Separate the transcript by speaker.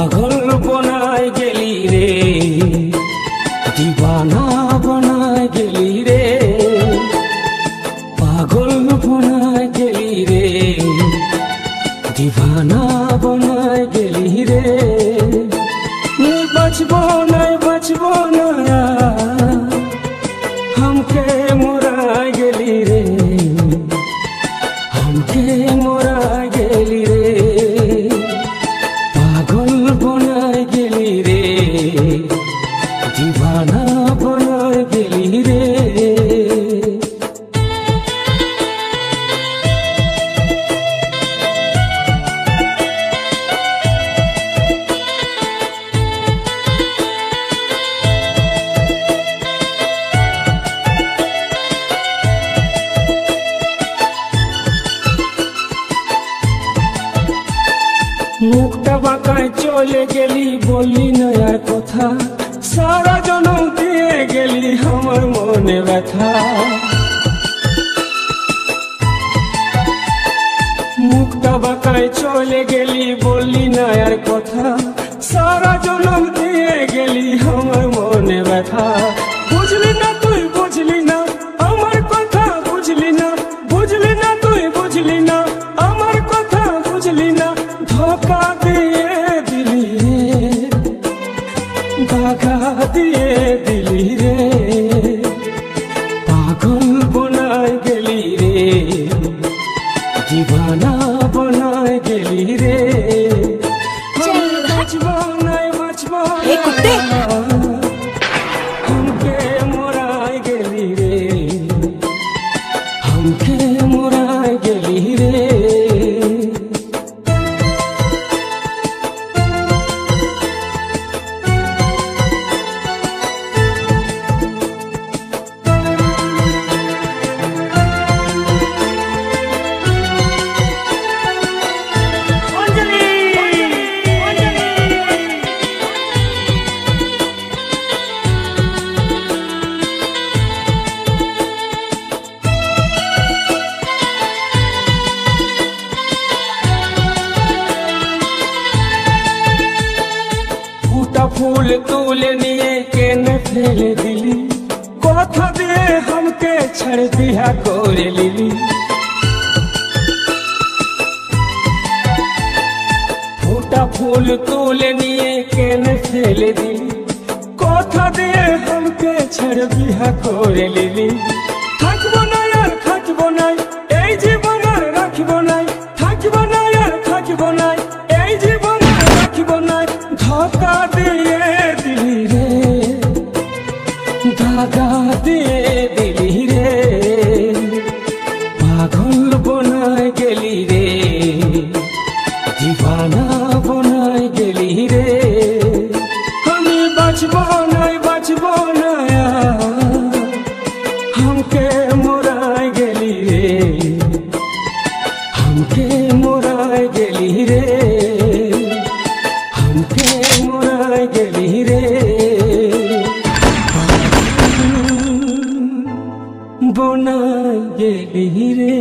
Speaker 1: पागल बनाय गेली रे, दीवाना बनाय गेली रे, पागल बनाय गेली रे, दीवाना बनाय गेली रे। बचबो ना हमके मोरा गेली रे, हमके मोरा गेली रे, पागल बनाय गेली रे, दीवाना बनाय गेली रे। मुखटा बाঁকায় চলে গেলি, বললি নয়া কথা, সারা জনম দিয়ে গেলি আমার মনে ব্যথা। মুখটা বাঁকায় চলে গেলি, বললি নয়ার কথা, সারা জনম দিয়ে গেলি আমার মনে ব্যথা। বুঝলি না তুই বুঝলি না আমার কথা, বুঝলি না তুই বুঝলি না আমার কথা, বুঝলি না। ধোকা দিয়ে দিলি রে, ধোকা দিয়ে দিলি রে, পাগল बनाय गेली रे, दीवाना बनाय गेली रे। बचबो ना हमके मोराय गेली रे, हमके मोराय गेली रे। फूल तुले निये केने फेले दिली, कथा दिए हमके छड़ दिया कोरे लिली। फूटा फूल तुले निये केने फेले दिली, कथा दिए हमके छड़ दिया कोरे लिली। থাকবো না আর থাকবো না এই জীবন আর রাখবো না, থাকবো না আর থাকবো না এই জীবন আর রাখবো না। ধোকা দিয়ে দিলি রে, ধোকা দিয়ে দিলি রে, পাগল बनाय गेली रे, दीवाना बनाय गेली रे। আমি বাঁচবো না हमके मोराय गेली रे, हमके मोराय गेली रे, हमके मोराय गेली रे, बनाय गेली रे।